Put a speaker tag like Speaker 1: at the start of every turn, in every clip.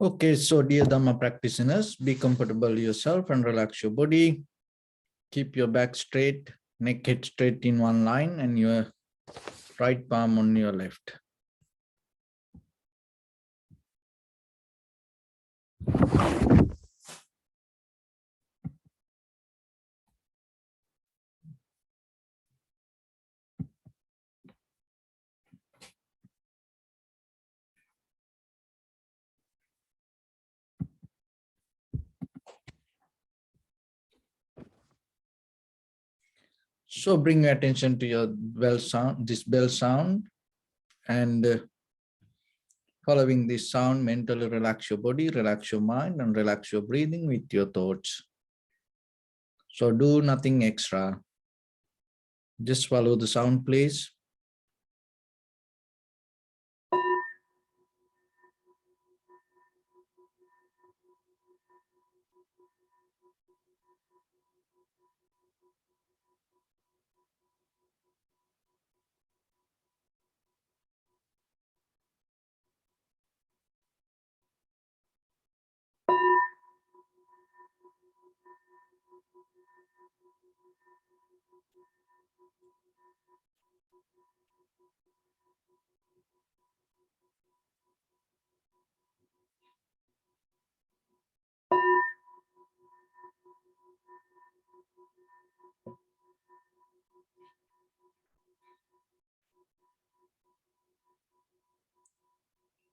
Speaker 1: Okay, so dear Dharma practitioners, be comfortable yourself and relax your body. Keep your back straight, neck head straight in one line, and your right palm on your left. So bring your attention to your bell sound, this bell sound, and following this sound, mentally relax your body, relax your mind, and relax your breathing with your thoughts. So do nothing extra. Just follow the sound, please.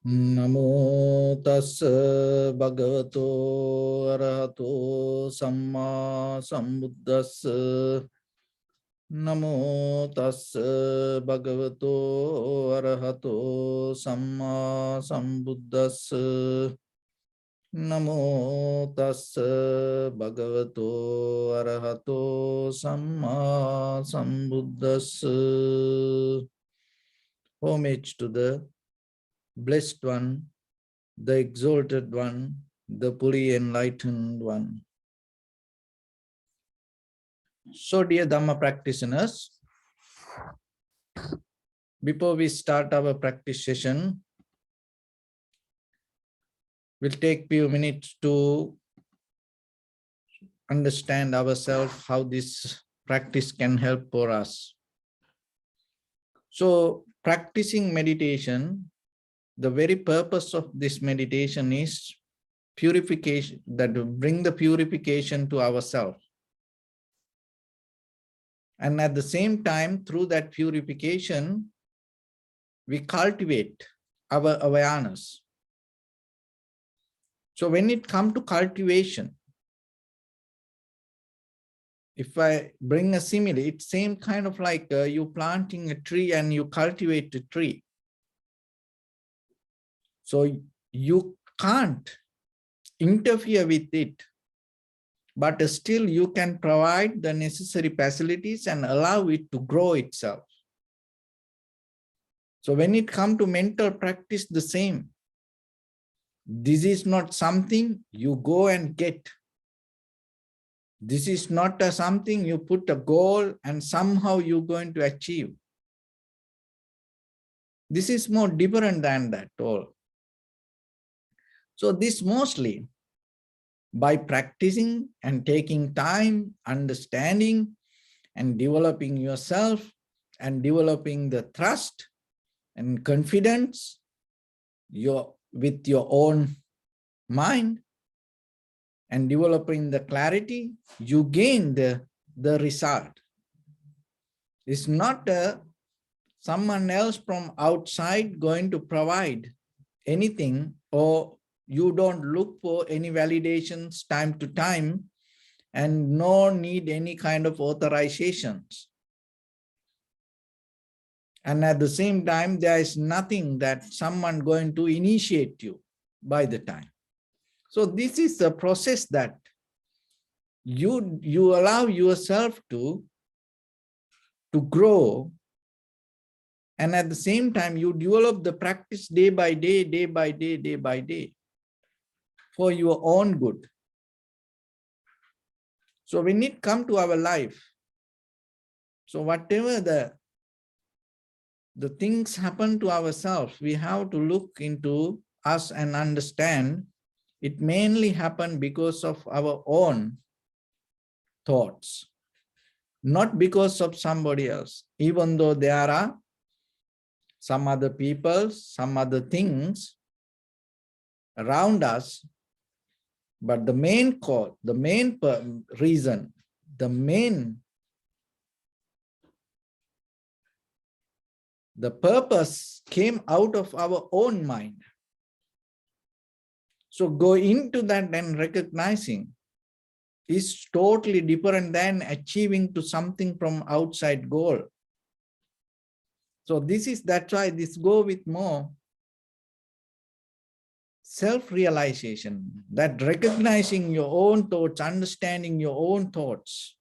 Speaker 1: Namo tassa bhagavato arahato samma sambuddhassa. Namo tassa bhagavato arahato samma sambuddhassa. Namo tassa bhagavato arahato samma sambuddhassa. Homage to the Blessed One, the Exalted One, the fully enlightened One. So, dear Dhamma practitioners, before we start our practice session, we'll take a few minutes to understand ourselves, how this practice can help for us. So, practicing meditation, the very purpose of this meditation is purification, that to bring the purification to ourselves. And at the same time, through that purification, we cultivate our awareness. So when it comes to cultivation, if I bring a simile, it's same kind of like you planting a tree and you cultivate a tree. So you can't interfere with it, but still you can provide the necessary facilities and allow it to grow itself. So when it comes to mental practice, the same. This is not something you go and get. This is not something you put a goal and somehow you're going to achieve. This is more different than that all. So this mostly by practicing and taking time, understanding and developing yourself and developing the trust and confidence with your own mind and developing the clarity, you gain the result. It's not someone else from outside going to provide anything, or you don't look for any validations time to time and nor need any kind of authorizations. And at the same time, there is nothing that someone going to initiate you by the time. So this is the process that you allow yourself to grow, and at the same time you develop the practice day by day, day by day, day by day for your own good. So when it comes to our life, so whatever the things happen to ourselves, we have to look into us and understand it mainly happens because of our own thoughts, not because of somebody else, even though there are some other people, some other things around us. But the main cause, the main reason, the purpose came out of our own mind. So go into that and recognizing is totally different than achieving to something from outside goal. So that's why this go with more self-realization, that recognizing your own thoughts, understanding your own thoughts,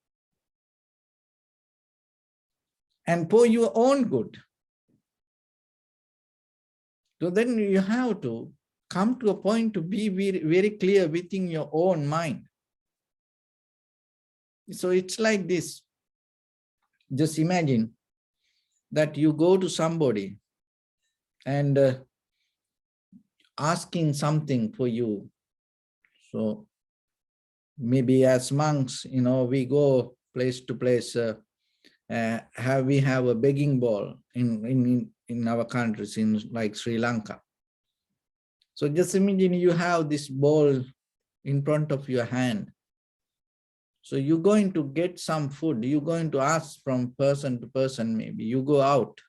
Speaker 1: and for your own good. So then you have to come to a point to be very, very clear within your own mind. So it's like this. Just imagine that you go to somebody and asking something for you. So maybe as monks, we go place to place, we have a begging bowl in our countries, in like Sri Lanka. So just imagine you have this bowl in front of your hand. So you're going to get some food. You're going to ask from person to person, maybe you go out.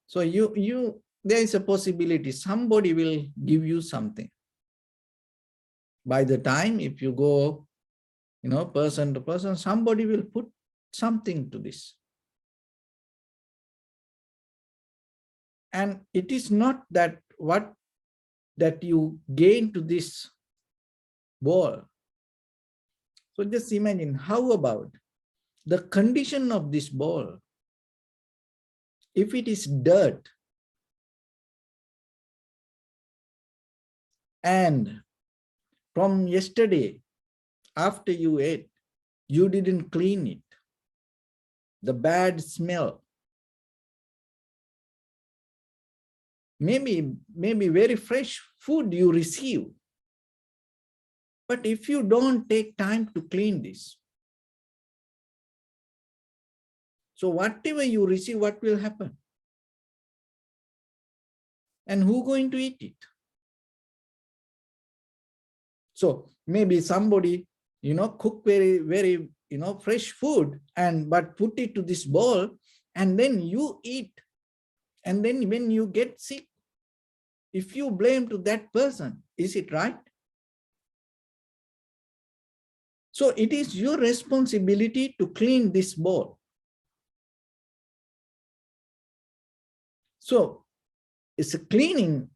Speaker 1: So there is a possibility somebody will give you something. By the time if you go, person to person, somebody will put something to this. And it is not that that you gain to this bowl. So just imagine, how about the condition of this bowl? If it is dirt, and from yesterday, after you ate, you didn't clean it, the bad smell, maybe very fresh food you receive, but if you don't take time to clean this, so whatever you receive, what will happen? And who going to eat it? So maybe somebody, cook very, very, fresh food but put it to this bowl, and then you eat. And then when you get sick, if you blame to that person, is it right? So it is your responsibility to clean this bowl. So it's a cleaning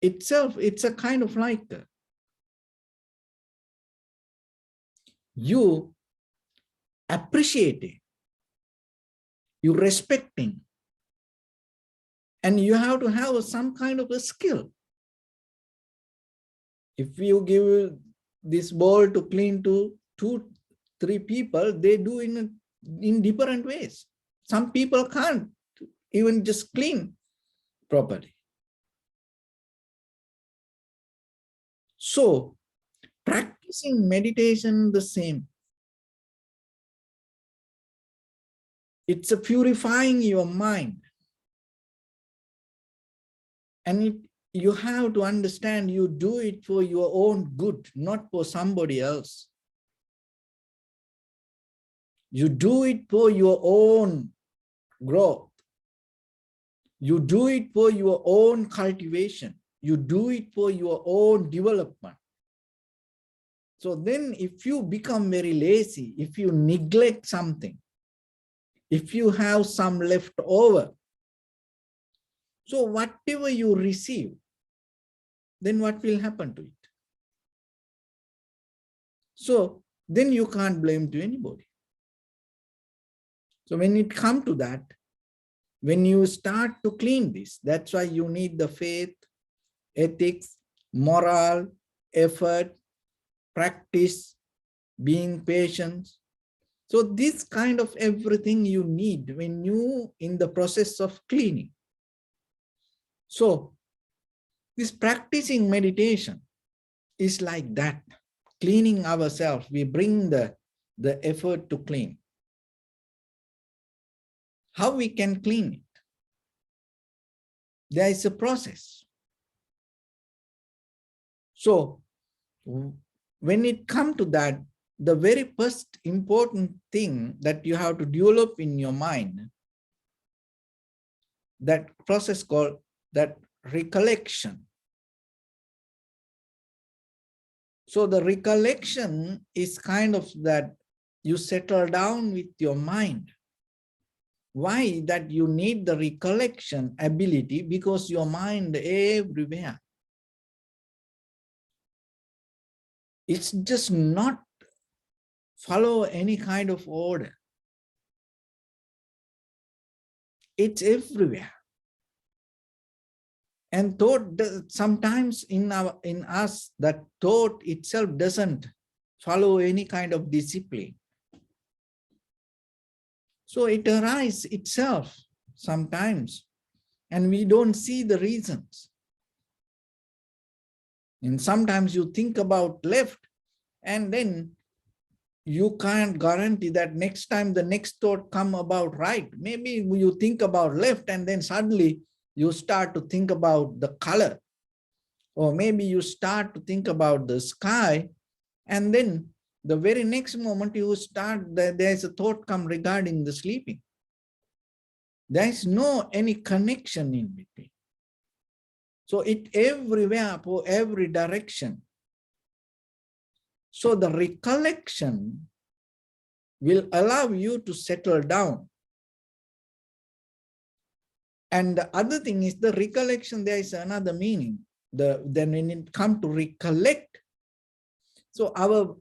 Speaker 1: itself, it's a kind of like you appreciating, you respecting, and you have to have some kind of a skill. If you give this bowl to clean to 2-3 people, they do in different ways. Some people can't even just clean properly. So practicing meditation the same. It's a purifying your mind. And you have to understand you do it for your own good, not for somebody else. You do it for your own growth. You do it for your own cultivation. You do it for your own development. So then if you become very lazy, if you neglect something, if you have some left over, so whatever you receive, then what will happen to it? So then you can't blame to anybody. So when it comes to that, when you start to clean this, that's why you need the faith, ethics, moral, effort, practice, being patient. So this kind of everything you need when you in the process of cleaning. So This practicing meditation is like that. Cleaning ourselves, we bring the effort to clean. How we can clean it? There is a process. So when it comes to that, the very first important thing that you have to develop in your mind, that process called that recollection. So the recollection is kind of that you settle down with your mind. Why that you need the recollection ability? Because your mind everywhere. It's just not follow any kind of order. It's everywhere. And thought, sometimes in us, that thought itself doesn't follow any kind of discipline. So it arises itself sometimes, and we don't see the reasons. And sometimes you think about left, and then you can't guarantee that next time the next thought come about right. Maybe you think about left, and then suddenly you start to think about the color. Or maybe you start to think about the sky, and then the very next moment you start, there's a thought come regarding the sleeping. There is no any connection in between. So it everywhere for every direction. So the recollection will allow you to settle down. And the other thing is the recollection, there is another meaning. Then when it comes to recollect, so our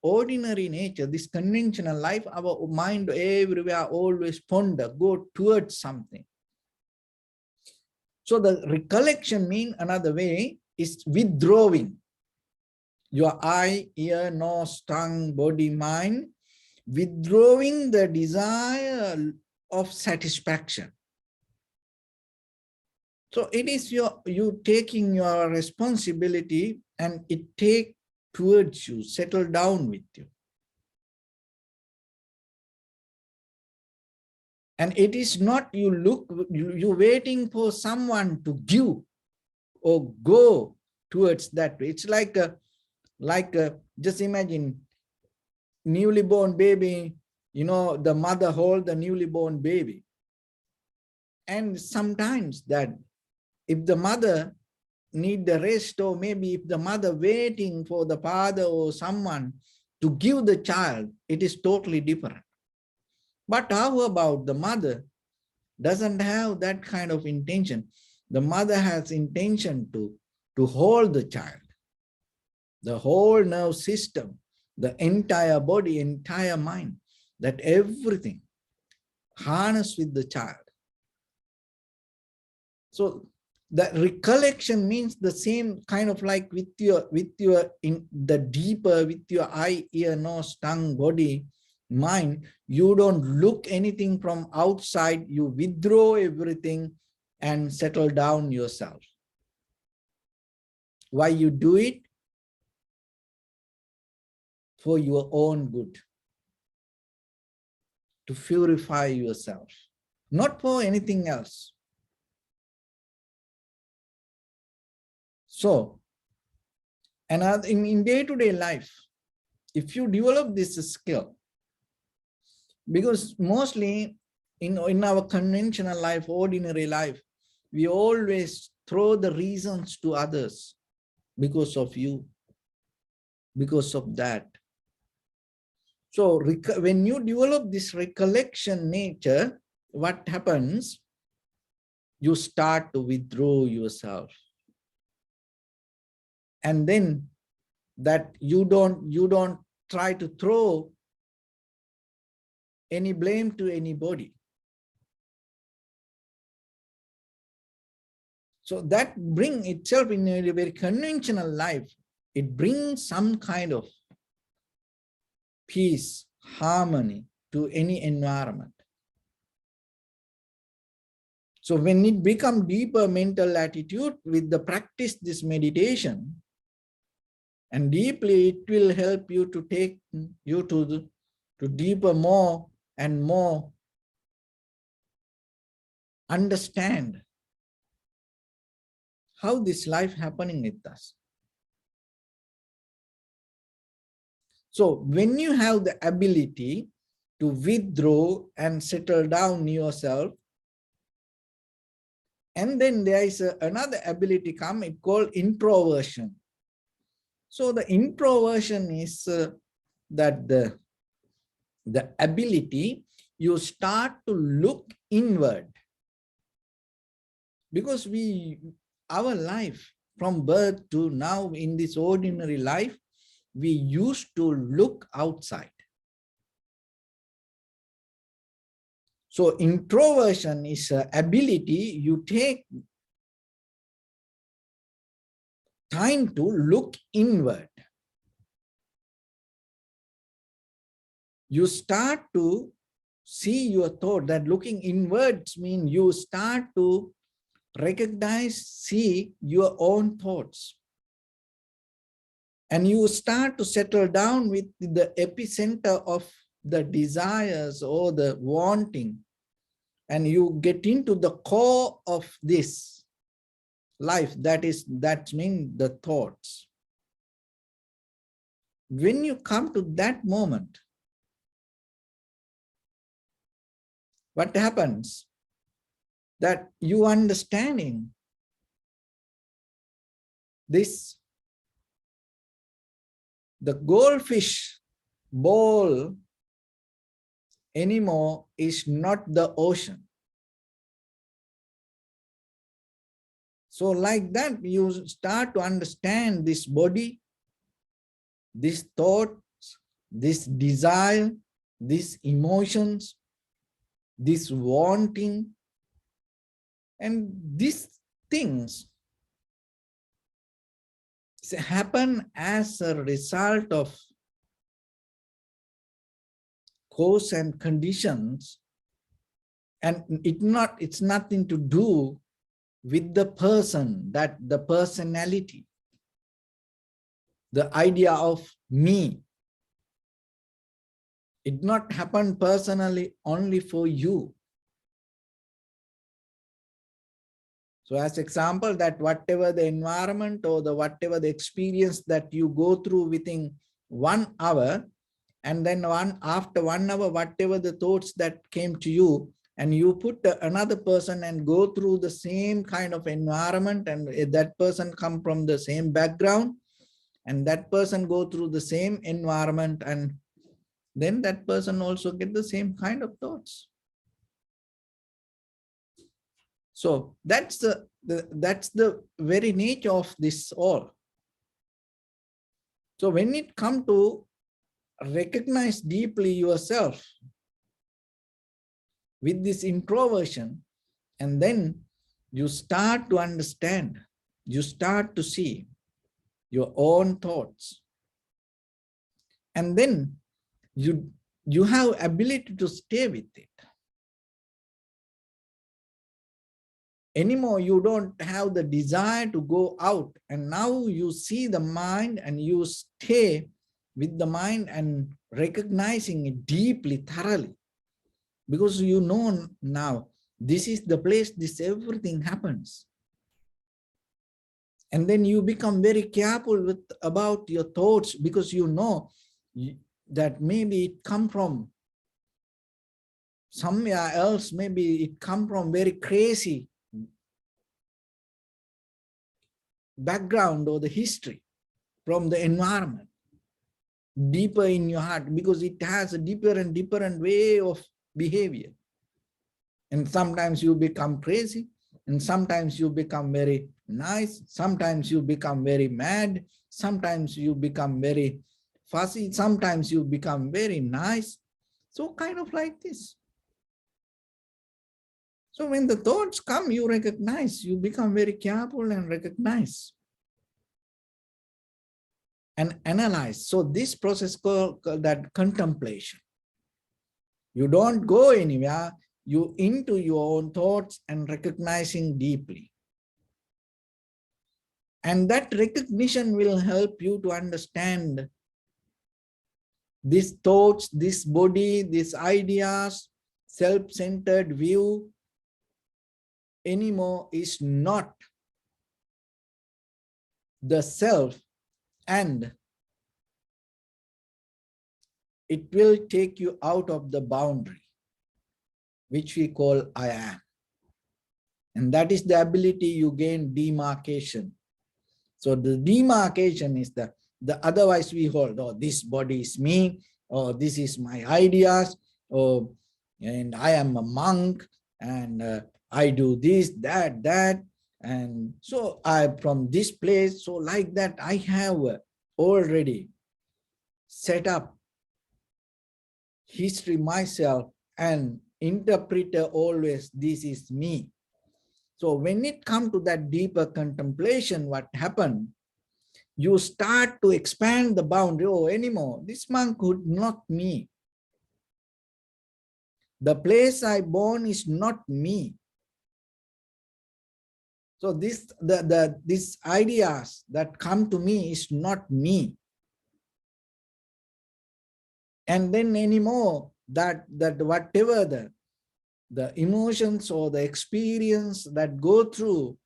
Speaker 1: ordinary nature, this conventional life, our mind everywhere always ponder, go towards something. So the recollection mean another way is withdrawing. Your eye, ear, nose, tongue, body, mind, withdrawing the desire of satisfaction. So it is you taking your responsibility, and it take towards you, settle down with you. And it is not you waiting for someone to give or go towards that way. It's like just imagine newly born baby, the mother hold the newly born baby. And sometimes that if the mother need the rest, or maybe if the mother waiting for the father or someone to give the child, it is totally different. But how about the mother doesn't have that kind of intention? The mother has intention to hold the child, the whole nerve system, the entire body, entire mind, that everything harness with the child. So the recollection means the same kind of like with your in the deeper, with your eye, ear, nose, tongue, body, mind, you don't look anything from outside, you withdraw everything and settle down yourself. Why you do it? For your own good, to purify yourself, not for anything else. So, and in day-to-day life, if you develop this skill, because mostly in our conventional life, ordinary life, we always throw the reasons to others, because of you, because of that. So when you develop this recollection nature, what happens? You start to withdraw yourself. And then that you don't try to throw any blame to anybody. So that brings itself in a very conventional life. It brings some kind of peace, harmony to any environment. So when it becomes deeper mental attitude with the practice this meditation, and deeply it will help you to take you to deeper more and more understand how this life happening with us. So when you have the ability to withdraw and settle down yourself, and then there is another ability come, it called introversion. So the introversion is that the ability you start to look inward, because our life from birth to now in this ordinary life, we used to look outside. So introversion is an ability you take time to look inward. You start to see your thought. That looking inwards means you start to recognize, see your own thoughts. And you start to settle down with the epicenter of the desires or the wanting. And you get into the core of this life, that means the thoughts. When you come to that moment, what happens? That you understanding this, the goldfish bowl anymore is not the ocean. So like that, you start to understand this body, this thought, this desire, these emotions, this wanting, and these things happen as a result of cause and conditions, and it's nothing to do with the person, that the personality, the idea of me. It not happen personally only for you. So as example, that whatever the environment or whatever the experience that you go through within 1 hour, and then after 1 hour, whatever the thoughts that came to you, and you put another person and go through the same kind of environment, and that person come from the same background, and that person go through the same environment, and then that person also get the same kind of thoughts. So that's the very nature of this all. So when it comes to recognize deeply yourself with this introversion, and then you start to understand, you start to see your own thoughts, and then you have ability to stay with it. Anymore, you don't have the desire to go out, and now you see the mind and you stay with the mind and recognizing it deeply, thoroughly, because you know now this is the place, this everything happens. And then you become very careful about your thoughts, because you know that maybe it come from somewhere else, maybe it come from very crazy background or the history from the environment, deeper in your heart, because it has a deeper and different way of behavior. And sometimes you become crazy, and sometimes you become very nice, sometimes you become very mad, sometimes you become very fussy, sometimes you become very nice. So kind of like this. So when the thoughts come, you recognize, you become very careful and recognize and analyze. So this process called that contemplation. You don't go anywhere, you into your own thoughts and recognizing deeply. And that recognition will help you to understand these thoughts, this body, these ideas, self-centered view anymore is not the self, and it will take you out of the boundary, which we call I am. And that is the ability you gain demarcation. So the demarcation is the otherwise we hold, oh, this body is me, or this is my ideas, or and I am a monk, and I do this, that, and so I from this place. So like that, I have already set up history myself and interpreter always this is me. So when it comes to that deeper contemplation, what happened? You start to expand the boundary. Oh, anymore, this monk could not me. The place I born is not me. So these ideas that come to me is not me. And then anymore, that whatever the emotions or the experience that go through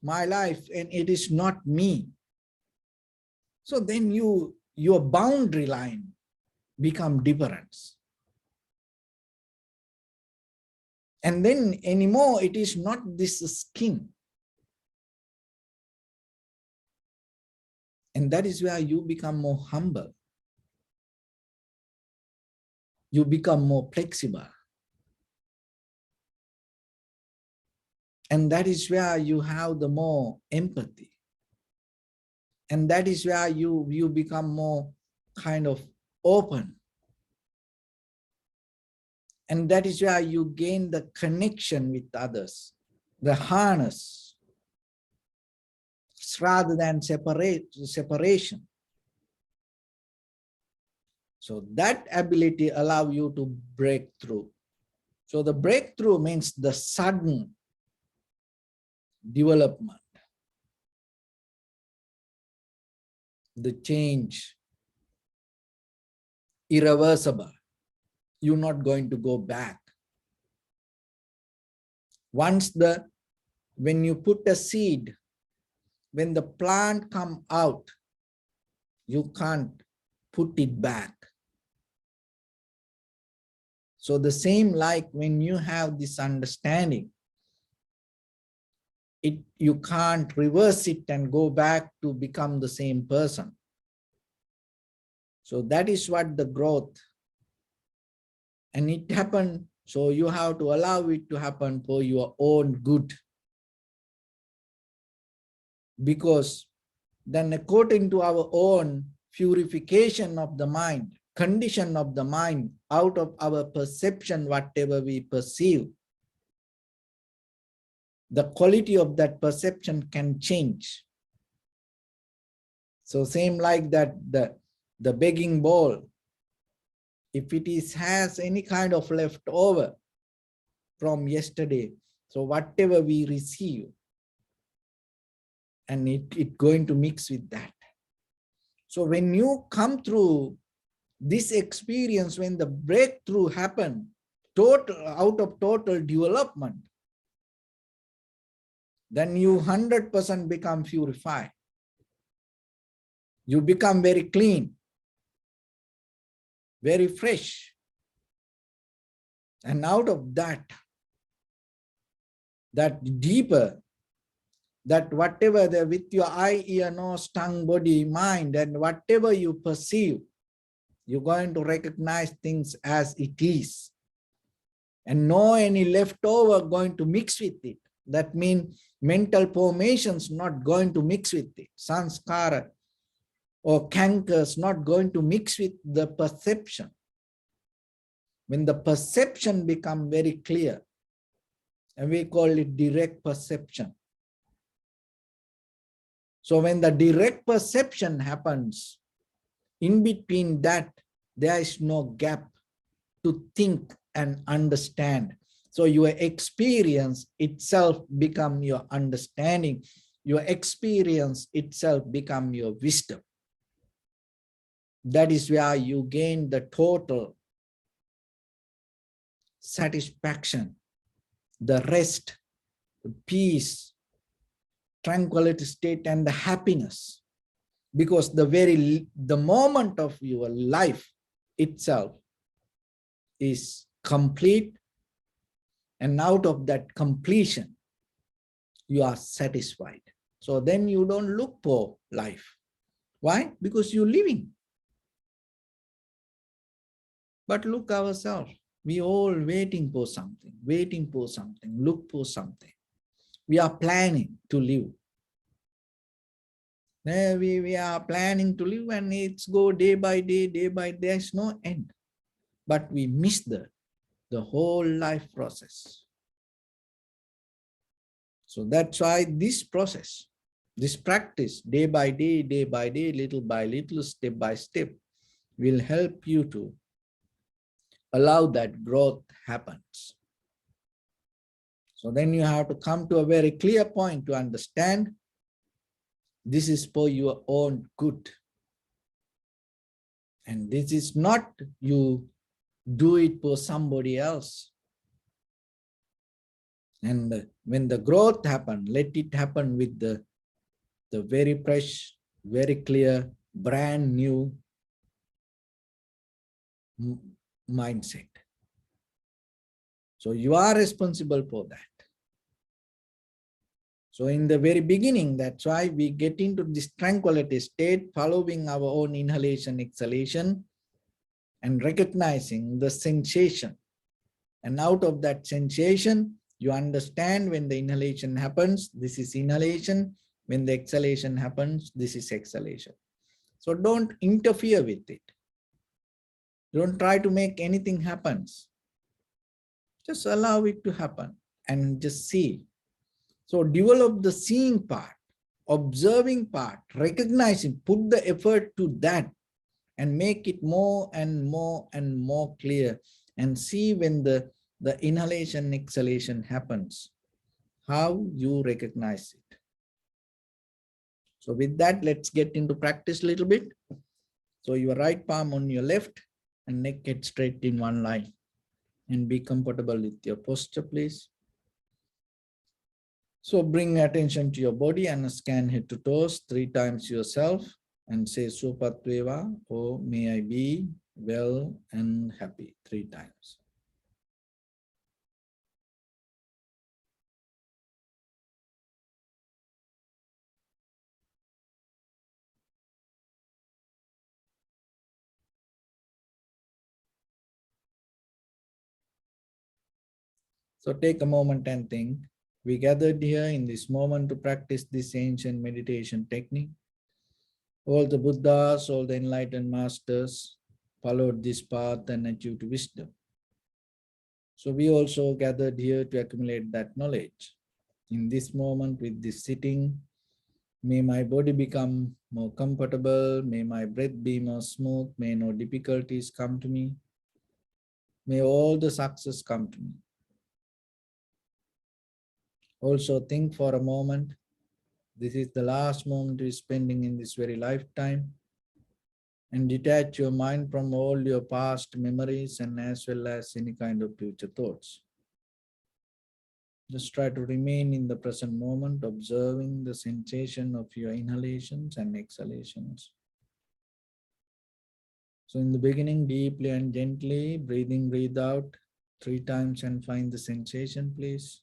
Speaker 1: my life, and it is not me. So then your boundary line become difference. And then anymore, it is not this skin. And that is where you become more humble. You become more flexible. And that is where you have the more empathy. And that is where you become more kind of open. And that is where you gain the connection with others, the harness, rather than separation. So that ability allows you to break through. So the breakthrough means the sudden development, the change, irreversible. You're not going to go back. When you put a seed, when the plant come out, you can't put it back. So the same like when you have this understanding, you can't reverse it and go back to become the same person. So that is what the growth, and it happened. So you have to allow it to happen for your own good. Because then according to our own purification of the mind, condition of the mind, out of our perception, whatever we perceive, the quality of that perception can change. So same like that, the begging bowl, if it has any kind of leftover from yesterday, so whatever we receive, and it going to mix with that. So when you come through this experience, when the breakthrough happened, out of total development, then you 100% become purified. You become very clean, very fresh. And out of that deeper, that whatever with your eye, ear, nose, tongue, body, mind, and whatever you perceive, you're going to recognize things as it is. And no any leftover going to mix with it. That means mental formations not going to mix with it. Sanskara or cankers not going to mix with the perception. When the perception become very clear, and we call it direct perception. So when the direct perception happens, in between that, there is no gap to think and understand. So your experience itself become your understanding. Your experience itself become your wisdom. That is where you gain the total satisfaction, the rest, the peace, tranquility state, and the happiness. Because the moment of your life itself is complete, and out of that completion, you are satisfied. So then you don't look for life. Why? Because you're living. But look ourselves. We all waiting for something, look for something. We are planning to live. We are planning to live, and it's go day by day, there's no end. But we miss the whole life process. So that's why this process, this practice, day by day, little by little, step by step, will help you to allow that growth happens. So then you have to come to a very clear point to understand this is for your own good. And this is not you do it for somebody else. And when the growth happens, let it happen with the very fresh, very clear, brand new mindset. So you are responsible for that. So in the very beginning, that's why we get into this tranquility state, following our own inhalation, exhalation, and recognizing the sensation. And out of that sensation, you understand when the inhalation happens, this is inhalation. When the exhalation happens, this is exhalation. So don't interfere with it. Don't try to make anything happen. Just allow it to happen and just see. So develop the seeing part, observing part, recognizing, put the effort to that and make it more and more and more clear, and see when the inhalation, exhalation happens, how you recognize it. So with that, let's get into practice a little bit. So your right palm on your left and neck head straight in one line, and be comfortable with your posture, please. So bring attention to your body and scan head to toes 3 times yourself and say Supatveva, or may I be well and happy 3 times. So take a moment and think. We gathered here in this moment to practice this ancient meditation technique. All the Buddhas, all the enlightened masters followed this path and achieved wisdom. So we also gathered here to accumulate that knowledge. In this moment with this sitting, may my body become more comfortable, may my breath be more smooth, may no difficulties come to me, may all the success come to me. Also think for a moment, this is the last moment you're spending in this very lifetime, and detach your mind from all your past memories and as well as any kind of future thoughts. Just try to remain in the present moment, observing the sensation of your inhalations and exhalations. So in the beginning, deeply and gently, breathe out 3 times and find the sensation, please.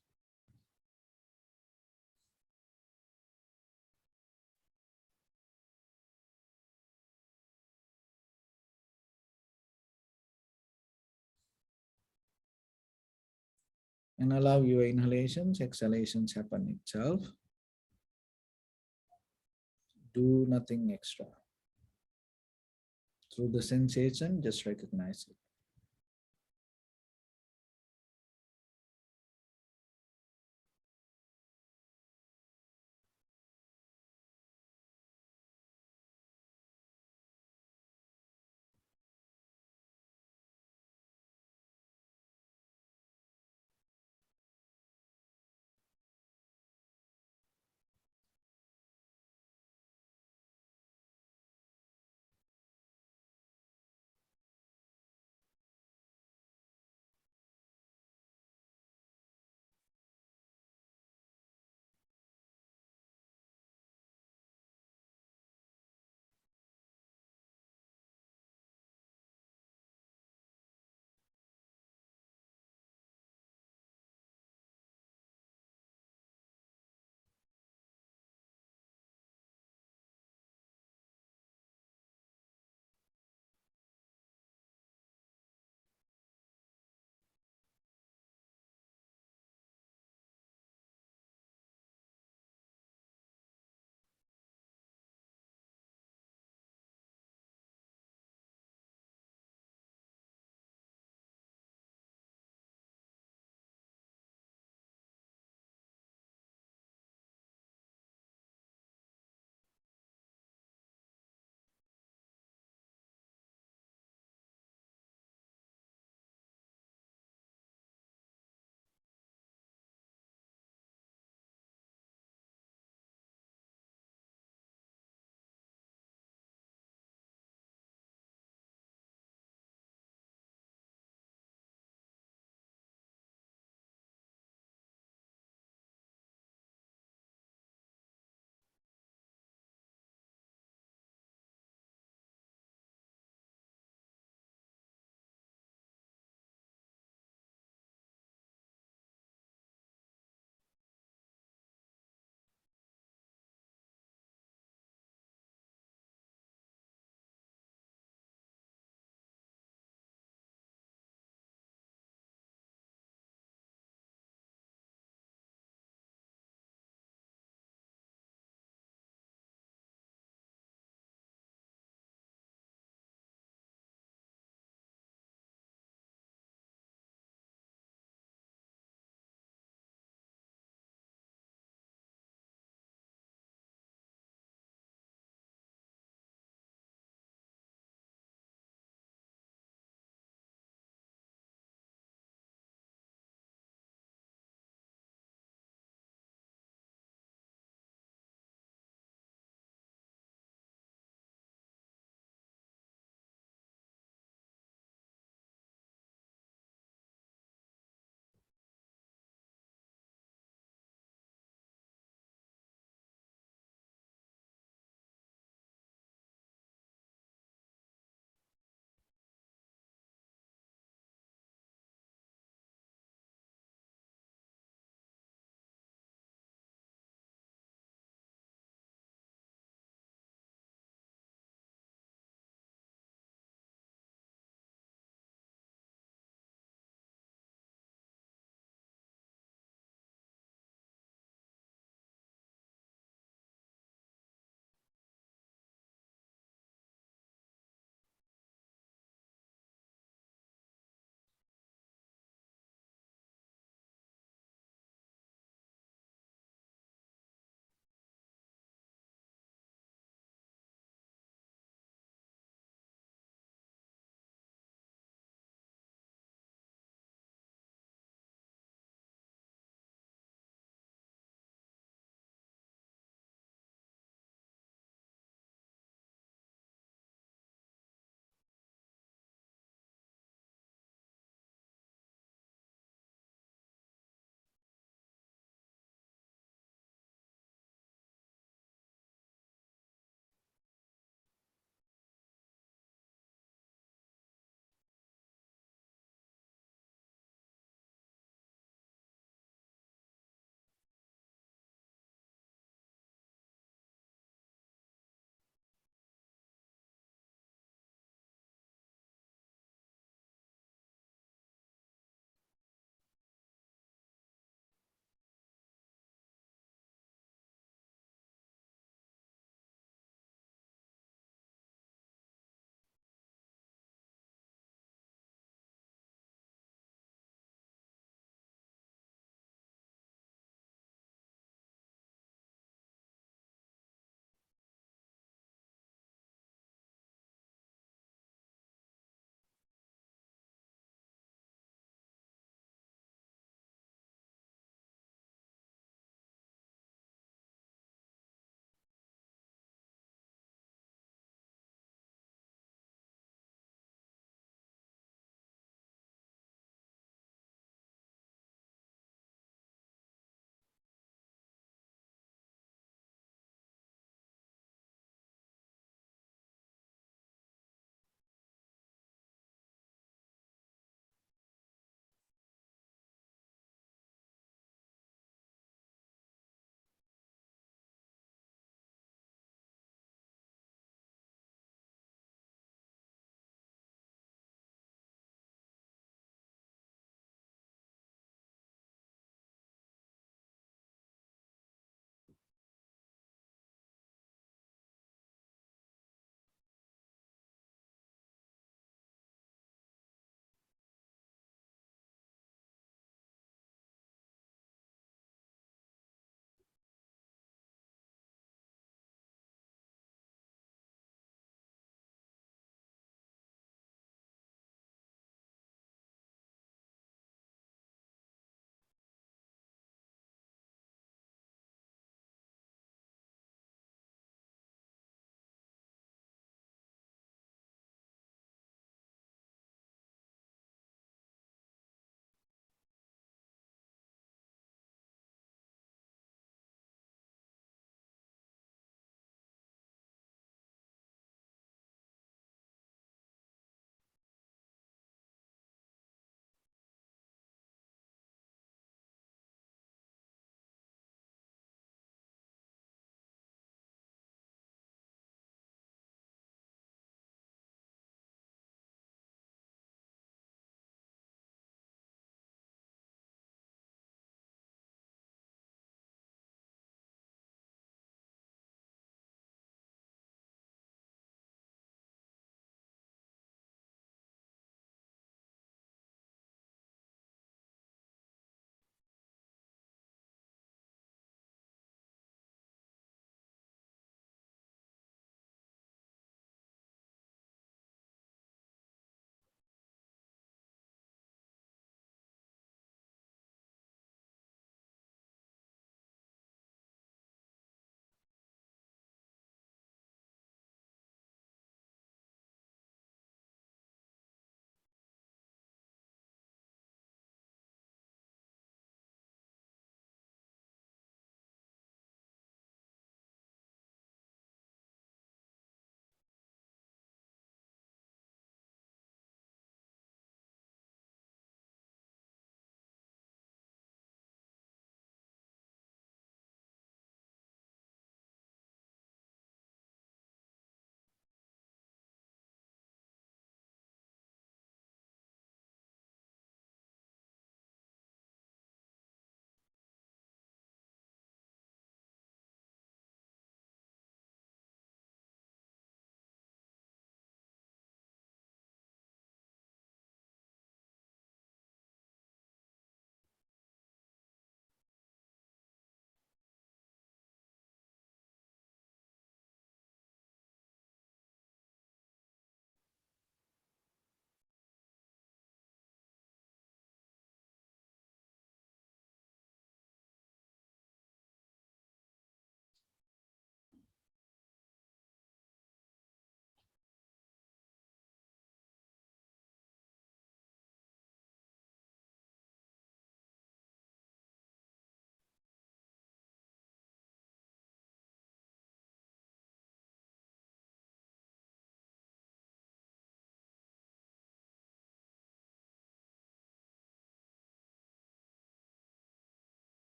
Speaker 1: And allow your inhalations, exhalations happen itself. Do nothing extra. Through the sensation, just recognize it.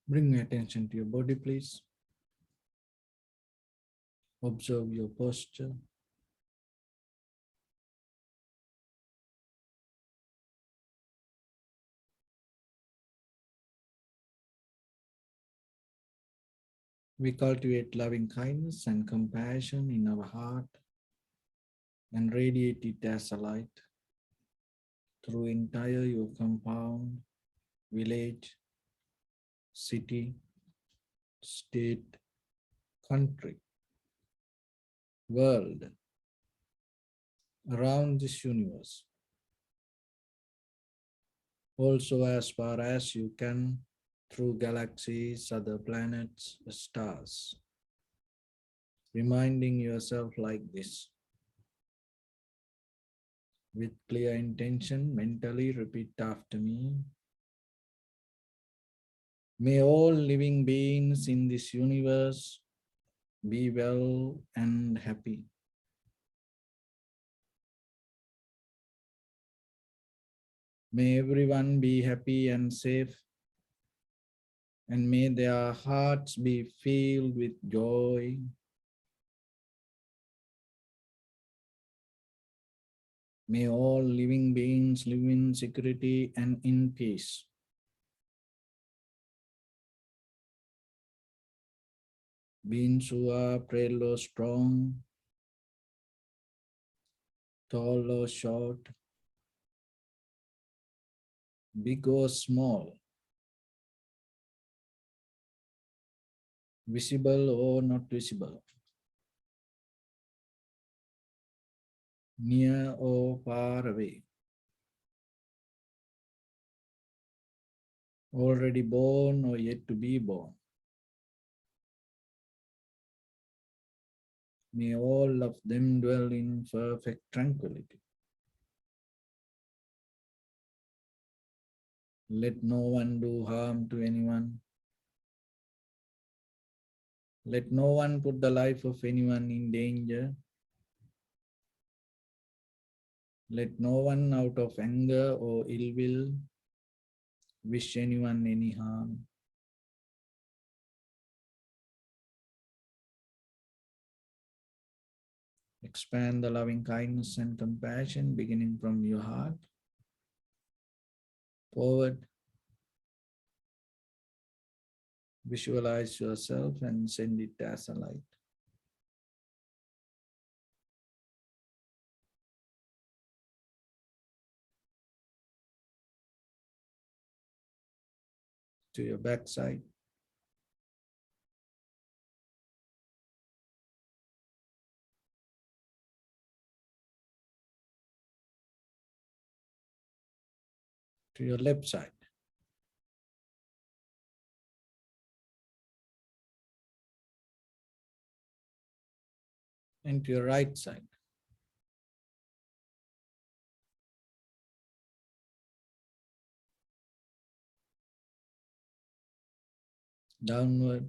Speaker 1: Bring attention to your body, please. Observe your posture. We cultivate loving kindness and compassion in our heart and radiate it as a light through entire your compound, village, city, state, country, world, around this universe. Also as far as you can through galaxies, other planets, stars. Reminding yourself like this. With clear intention, mentally repeat after me. May all living beings in this universe be well and happy. May everyone be happy and safe, and may their hearts be filled with joy. May all living beings live in security and in peace. Beings who are frail or strong, tall or short, big or small, visible or not visible, near or far away, already born or yet to be born. May all of them dwell in perfect tranquility. Let no one do harm to anyone. Let no one put the life of anyone in danger. Let no one out of anger or ill will wish anyone any harm. Expand the loving kindness and compassion beginning from your heart forward. Visualize yourself and send it as a light. To your backside. To your left side. And to your right side. Downward.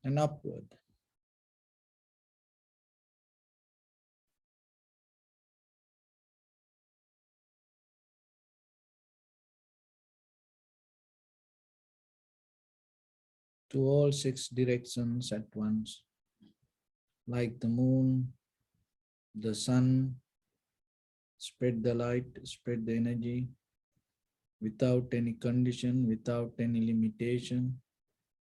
Speaker 1: And upward. To all six directions at once, like the moon, the sun, spread the light, spread the energy, without any condition, without any limitation,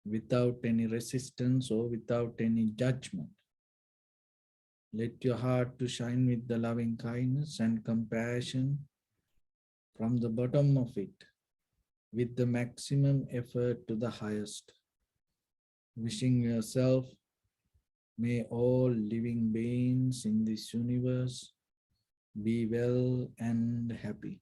Speaker 1: without any resistance or without any judgment. Let your heart to shine with the loving kindness and compassion from the bottom of it, with the maximum effort to the highest. Wishing yourself, may all living beings in this universe be well and happy.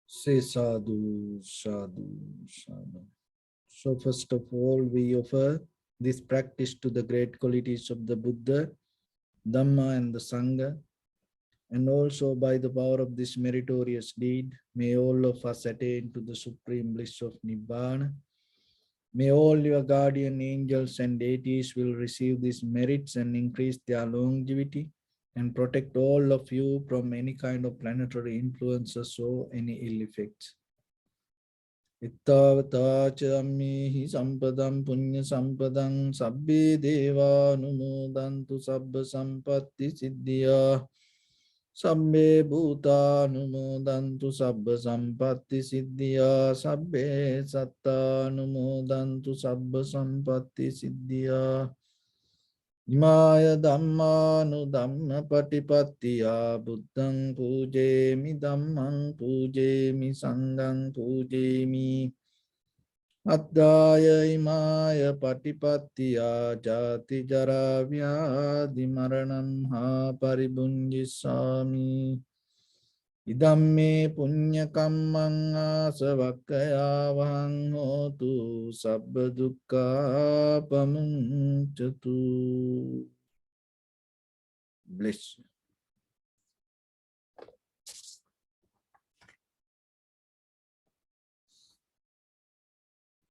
Speaker 1: Say sadhu, sadhu, sadhu. So first of all, we offer this practice to the great qualities of the Buddha, Dhamma and the Sangha. And also by the power of this meritorious deed, may all of us attain to the supreme bliss of Nibbana. May all your guardian angels and deities will receive these merits and increase their longevity and protect all of you from any kind of planetary influences or any ill effects. Ittavata chammihi sampadam punya sampadam sabbe deva numodantu sabba sampatti siddhya sabbe bhuta numodantu sabba sampatti siddhya sabbe satta numodantu sabba sampatti siddhya Imaya dhammanu dhamma patipattiya buddhang pujemi dhammang pujemi sanghang pujemi Addaya imaya patipattiya jati jara vyadhi maranam ha paribunjisami Idamme punya kammang asavakkaya vahang hotu sabba dukkha pamuncatu. Bless you.